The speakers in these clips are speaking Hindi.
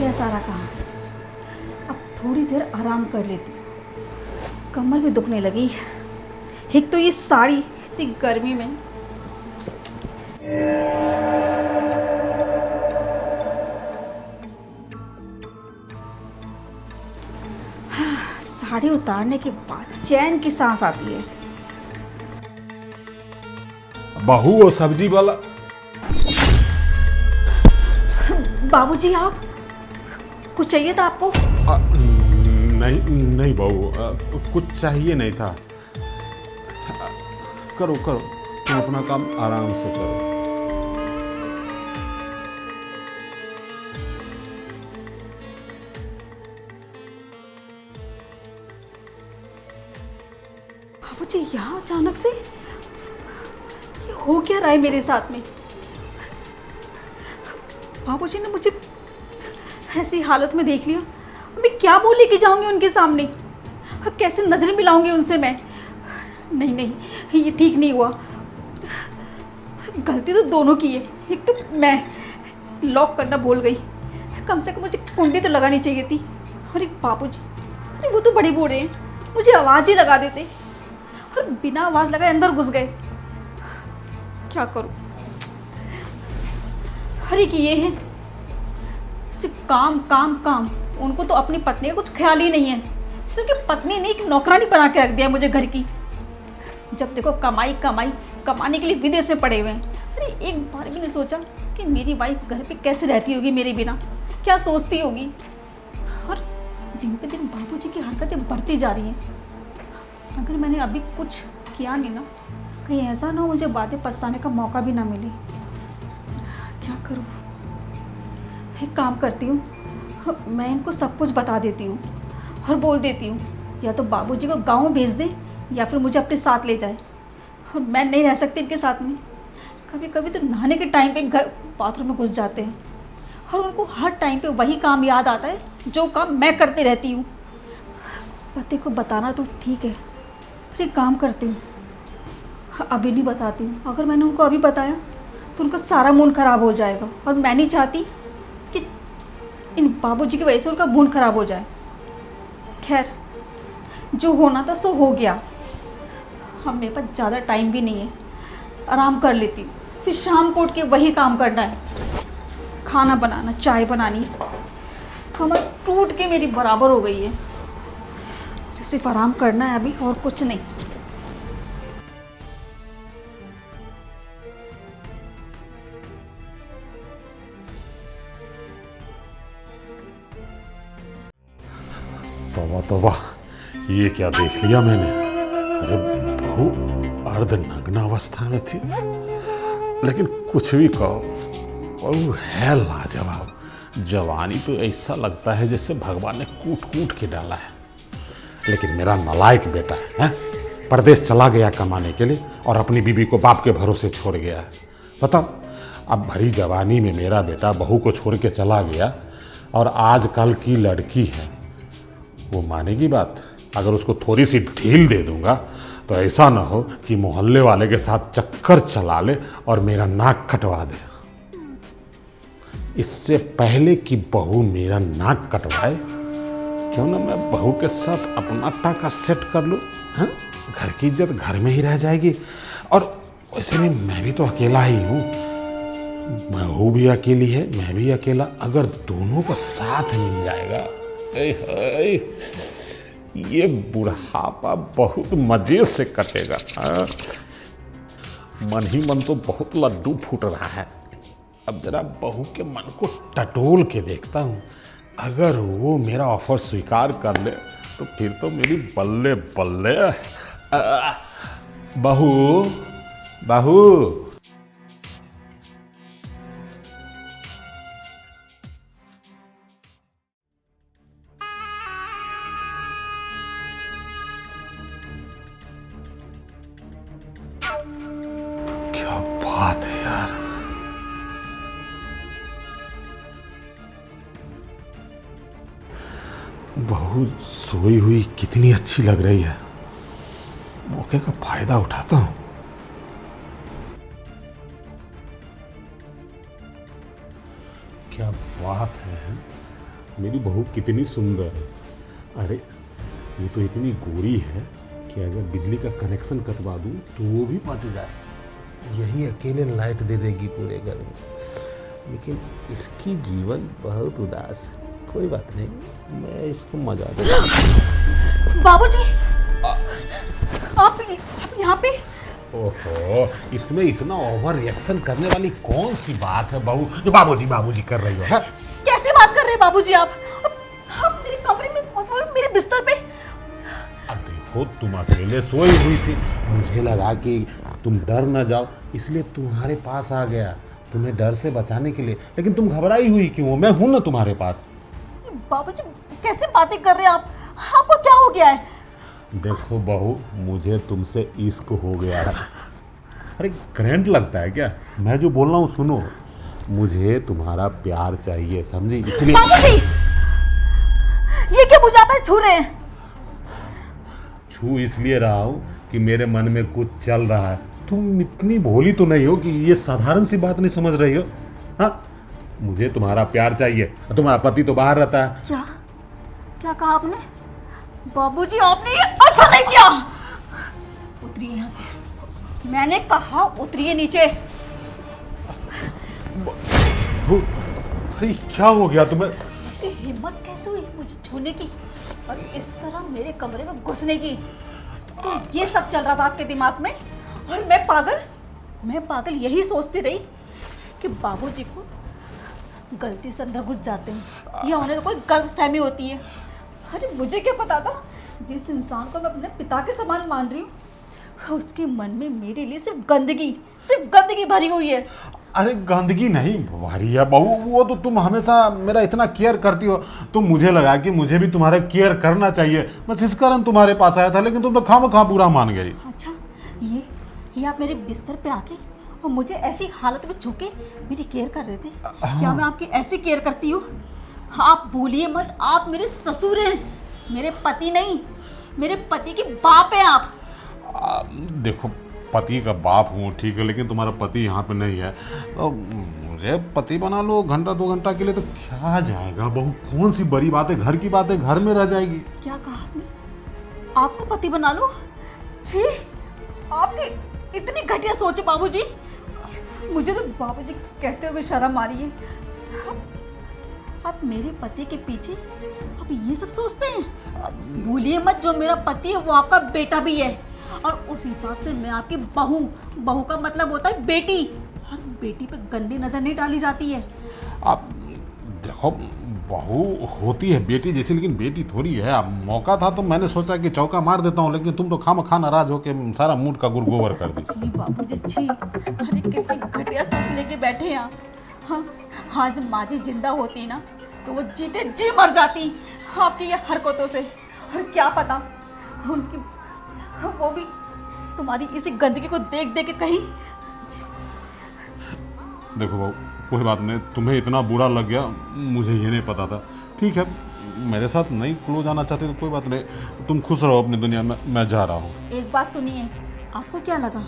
गया सारा काम। अब थोड़ी देर आराम कर लेती हूँ। कमर भी दुखने लगी। एक तो ये साड़ी इतनी गर्मी में। साड़ी उतारने के बाद चैन की सांस आती है। बहू वो सब्जी वाला। बाबूजी, आप कुछ चाहिए था आपको? नहीं नहीं बहू, कुछ चाहिए नहीं था। करो करो, तुम अपना काम आराम से करो। बाबूजी, यहाँ अचानक से ये हो क्या रहा है मेरे साथ में? बाबूजी ने मुझे ऐसी हालत में देख लिया। मैं क्या बोल लेके जाऊंगी उनके सामने? कैसे नजरें मिलाऊंगी उनसे मैं? नहीं नहीं, ये ठीक नहीं हुआ। गलती तो दोनों की है। एक तो मैं लॉक करना भूल गई। कम से कम मुझे कुंडी तो लगानी चाहिए थी। और एक बाबूजी, अरे वो तो बड़े बूढ़े हैं, मुझे आवाज़ ही लगा देते और बिना आवाज़ लगाए अंदर घुस गए। क्या करूं? अरे कि ये है सिर्फ काम काम काम। उनको तो अपनी पत्नी का कुछ ख्याल ही नहीं है। सिर्फ पत्नी ने एक नौकरानी बना के रख दिया मुझे घर की। जब देखो कमाई कमाई, कमाने के लिए विदेश में पड़े हुए हैं। अरे एक बार भी नहीं सोचा कि मेरी वाइफ घर पे कैसे रहती होगी मेरे बिना, क्या सोचती होगी। और दिन पे दिन बाबूजी की हरकतें बढ़ती जा रही हैं। अगर मैंने अभी कुछ किया नहीं ना, कहीं ऐसा ना हो मुझे बातें पछताने का मौका भी ना मिले। क्या करूं? एक काम करती हूँ, मैं इनको सब कुछ बता देती हूँ और बोल देती हूँ या तो बाबूजी को गांव भेज दें या फिर मुझे अपने साथ ले जाए। और मैं नहीं रह सकती इनके साथ में। कभी कभी तो नहाने के टाइम पे घर बाथरूम में घुस जाते हैं और उनको हर टाइम पे वही काम याद आता है जो काम मैं करती रहती हूँ। पति को बताना तो ठीक है, फिर एक काम करती हूँ, अभी नहीं बताती हूँ। अगर मैंने उनको अभी बताया तो उनका सारा मूड ख़राब हो जाएगा और मैं नहीं चाहती कि इन बाबूजी की वजह से उनका मूड ख़राब हो जाए। खैर, जो होना था सो हो गया। अब मेरे पास ज़्यादा टाइम भी नहीं है, आराम कर लेती हूँ। फिर शाम को उठ के वही काम करना है, खाना बनाना, चाय बनानी। कमर टूट के मेरी बराबर हो गई है। सिर्फ आराम करना है अभी, और कुछ नहीं। तौबा तौबा, ये क्या देख लिया मैंने। अरे बहू अर्धनग्न अवस्था में थी, लेकिन कुछ भी कहो बहू है लाजवाब। जवानी तो ऐसा लगता है जैसे भगवान ने कूट कूट के डाला है। लेकिन मेरा नालायक बेटा है, परदेश चला गया कमाने के लिए और अपनी बीबी को बाप के भरोसे छोड़ गया है। बताओ, अब भरी जवानी में मेरा बेटा बहू को छोड़ के चला गया और आजकल की लड़की है, वो मानेगी बात? अगर उसको थोड़ी सी ढील दे दूंगा तो ऐसा ना हो कि मोहल्ले वाले के साथ चक्कर चला ले और मेरा नाक कटवा दे। इससे पहले कि बहू मेरा नाक कटवाए, क्यों ना मैं बहू के साथ अपना टाका सेट कर लूँ। हाँ, घर की इज्जत घर में ही रह जाएगी। और वैसे भी मैं भी तो अकेला ही हूँ, बहू भी अकेली है, मैं भी अकेला। अगर दोनों को साथ मिल जाएगा, ये बुढ़ापा बहुत मजे से कटेगा। मन ही मन तो बहुत लड्डू फूट रहा है। अब जरा बहू के मन को टटोल के देखता हूँ। अगर वो मेरा ऑफर स्वीकार कर ले तो फिर तो मेरी बल्ले बल्ले। बहू बहू, क्या बात है यार। बहू सोई हुई कितनी अच्छी लग रही है। मौके का फायदा उठाता हूं। क्या बात है। मेरी बहू कितनी सुंदर है। अरे ये तो इतनी गोरी है कि अगर बिजली का कनेक्शन कटवा दूं तो वो भी बच जाए। यही अकेले लाइट दे देगी पूरे घर में। लेकिन इसकी जीवन बहुत उदास है। कोई बात नहीं, मैं इसको मजा दूंगा। बाबूजी, आप यहाँ पे? ओहो, इसमें इतना ओवर रिएक्शन करने वाली कौन सी बात है बहू जो बाबूजी बाबूजी कर रही हो? कैसे बात कर रहे हैं बाबूजी आप मेरे कमरे में, मेरे बिस्तर पे? अब देखो, तुम अकेले सोई हुई थी, मुझे लगा कि तुम डर न जाओ इसलिए तुम्हारे पास आ गया, तुम्हें डर से बचाने के लिए। लेकिन तुम घबराई हुई क्यों? मैं हूं ना तुम्हारे पास। बाबूजी कैसे बातें कर रहे हैं आप? आपको क्या हो गया है? देखो बहू, मुझे तुमसे इश्क हो गया है। अरे करंट लगता है क्या? मैं जो बोल रहा हूँ सुनो, मुझे तुम्हारा प्यार चाहिए, समझी? इसलिए बाबूजी, ये क्या मुझे आप छू रहे हैं? छू इसलिए रहा हूँ कि मेरे मन में कुछ चल रहा है। तुम इतनी भोली तो नहीं हो कि ये साधारण सी बात नहीं समझ रही हो? हाँ, मुझे तुम्हारा प्यार चाहिए। तुम्हारा पति तो बाहर रहता है। क्या क्या कहा आपने? बाबूजी आपने ये अच्छा नहीं किया। उतरिए यहाँ से, मैंने कहा उतरिए नीचे। अरे क्या हो गया तुम्हें? हिम्मत कैसे हुई मुझे छूने की और इस तरह मेरे कमरे में घुसने की? तो ये सब चल रहा था आपके दिमाग में और मैं पागल यही सोचती रही कि बाबूजी को गलती से अंदर घुस जाते हैं या उन्हें तो कोई गलतफहमी होती है। अरे मुझे क्या पता था, जिस इंसान को मैं अपने पिता के समान मान रही हूँ उसके मन में मेरे लिए सिर्फ गंदगी भरी हुई है। अरे गंदगी नहीं भरी है बहू, वो तो तुम हमेशा मेरा इतना केयर करती हो, तो मुझे लगा कि मुझे भी तुम्हारा केयर करना चाहिए, बस इस कारण तुम्हारे पास आया था। लेकिन तुम तो खामखा बुरा मान गई। अच्छा, ये आप मेरे बिस्तर पे आके और मुझे ऐसी हालत में झुके मेरी केयर कर रहे थे? क्या मैं आपकी ऐसी केयर करती हूँ? आप भूलिए मत, आप मेरे ससुर हैं, मेरे पति नहीं। मेरे पति की बाप है आप। देखो, पति का बाप हूँ ठीक है, लेकिन तुम्हारा पति यहाँ पे नहीं है। तो मुझे पति बना लो घंटा 2 घंटा के लिए तो क्या जाएगा बहू? कौन सी बड़ी बात है, घर की बात है, घर में रह जाएगी। क्या कहा आपने? आपको पति बना लो? छी, आपकी इतनी घटिया सोच है बाबूजी। मुझे तो बाबूजी कहते हुए शर्म आ रही है। आप मेरे पति के पीछे आप ये सब सोचते हैं? भूलिए मत, जो मेरा पति है वो आपका बेटा भी है और उस हिसाब से मैं आपकी बहू का मतलब होता है बेटी, और बेटी पे गंदी नजर नहीं डाली जाती है। आप देखो, बहू होती है बेटी जैसी, लेकिन बेटी थोड़ी है। अब मौका था तो मैंने सोचा कि चौका मार देता हूँ, लेकिन तुम तो खामखा नाराज होके सारा मूड का गुरगोबर कर दी। छी बाबूजी छी, अरे कितनी घटिया सोच लेके बैठे हैं आप। हाँ, आज माँ जी जिंदा होती ना तो वो जीते जी मर जाती आपकी ये हरकतों से। और क्या पता उनकी वो भी तुम्हारी इसी गंदगी को देख देख के कहीं। देखो बहू, कोई बात नहीं, तुम्हें इतना बुरा लग गया, मुझे ये नहीं पता था। ठीक है, मेरे साथ नहीं क्लोज आना चाहते तो कोई बात नहीं, तुम खुश रहो अपनी दुनिया में, मैं जा रहा हूँ। एक बात सुनिए, आपको क्या लगा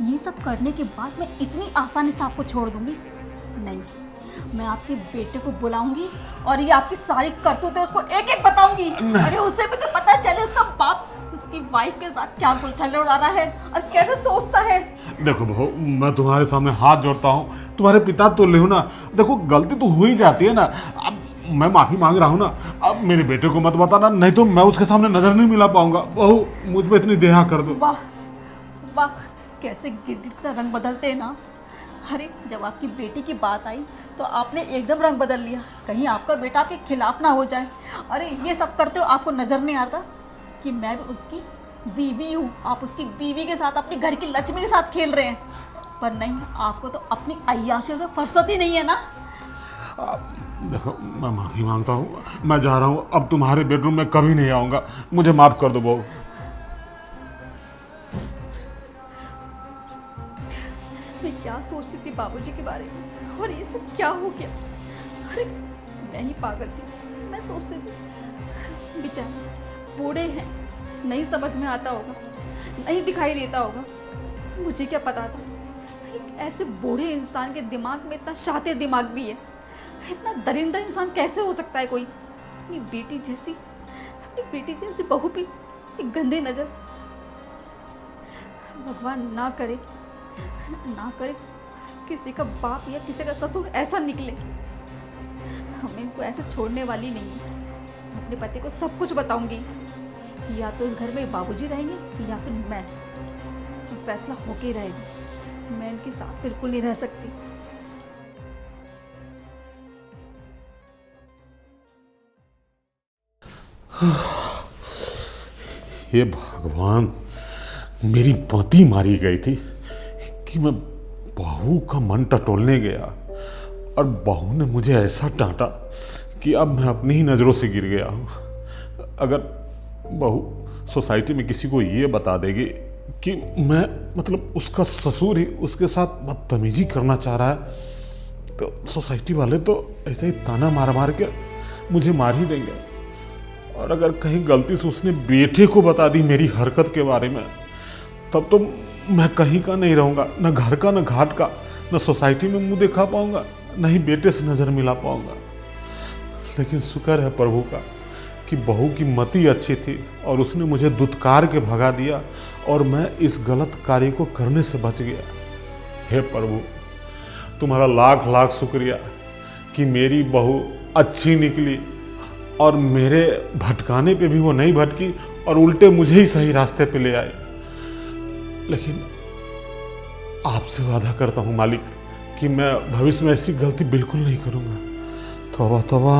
ये सब करने के बाद मैं इतनी आसानी से आपको छोड़ दूंगी? नहीं, मैं आपके बेटे को बुलाऊंगी और ये आपकी सारी करतूतें उसको एक एक बताऊंगी। अरे उसे भी तो पता चले उसका बाप उसकी वाइफ के साथ क्या गुलछले उड़ा रहा है और कैसे सोचता है। देखो बहू, मैं तुम्हारे सामने हाथ जोड़ता हूँ, तुम्हारे पिता तो ले ना। देखो, गलती तो हो ही जाती है ना। अब मैं माफी मांग रहा हूँ ना, अब मेरे बेटे को मत बताना, नहीं तो मैं उसके सामने नजर नहीं मिला पाऊंगा। बहू, मुझ पे इतनी दया कर दो। वाह वाह, कैसे गिरगिट का रंग बदलते हैं ना। अरे जब आपकी बेटी की बात आई तो आपने एकदम रंग बदल लिया, कहीं आपका बेटा आपके खिलाफ ना हो जाए। अरे ये सब करते हो आपको नजर नहीं आता कि मैं भी उसकी बीवी हूँ? आप उसकी बीवी के साथ, अपने घर की लक्ष्मी के साथ खेल रहे हैं। पर नहीं, आपको तो अपनी अय्याशी से फुर्सत ही नहीं है ना। देखो, मैं माफी मांगता हूँ, मैं जा रहा हूँ, अब तुम्हारे बेडरूम में कभी नहीं आऊँगा, मुझे माफ कर दो बहू। मैं क्या सोचती थी बाबूजी के बारे में और ये सब क्या हो गया। अरे मैं ही पागल थी, मैं सोचती थी बेचारे बूढ़े हैं, नहीं समझ में आता होगा, नहीं दिखाई देता होगा। मुझे क्या पता था एक ऐसे बूढ़े इंसान के दिमाग में इतना शातिर दिमाग भी है। इतना दरिंदा इंसान कैसे हो सकता है कोई? अपनी बेटी जैसी बहू भी इतनी गंदी नजर। भगवान ना करे किसी का बाप या किसी का ससुर ऐसा निकले। हमें इनको ऐसे छोड़ने वाली नहीं है। मैं अपने पति को सब कुछ बताऊंगी। या तो इस घर में बाबूजी रहेंगे या फिर मैं। फैसला होके ही रहेगा। मैं इनके साथ बिल्कुल नहीं रह सकती। हे भगवान, मेरी मती मारी गई थी कि मैं बहू का मन टटोलने गया और बहू ने मुझे ऐसा डांटा कि अब मैं अपनी ही नज़रों से गिर गया हूँ। अगर बहू सोसाइटी में किसी को ये बता देगी कि मैं मतलब उसका ससुर ही उसके साथ बदतमीजी करना चाह रहा है तो सोसाइटी वाले तो ऐसे ही ताना मार मार के मुझे मार ही देंगे। और अगर कहीं गलती से उसने बेटे को बता दी मेरी हरकत के बारे में, तब तो मैं कहीं का नहीं रहूँगा, न घर का न घाट का, न सोसाइटी में मुंह दिखा पाऊँगा, न ही बेटे से नज़र मिला पाऊँगा। लेकिन शुक्र है प्रभु का कि बहू की मति अच्छी थी और उसने मुझे दुत्कार के भगा दिया और मैं इस गलत कार्य को करने से बच गया। हे प्रभु, तुम्हारा लाख लाख शुक्रिया कि मेरी बहू अच्छी निकली और मेरे भटकाने पे भी वो नहीं भटकी और उल्टे मुझे ही सही रास्ते पे ले आए। लेकिन आपसे वादा करता हूँ मालिक कि मैं भविष्य में ऐसी गलती बिल्कुल नहीं करूँगा। तौबा तौबा।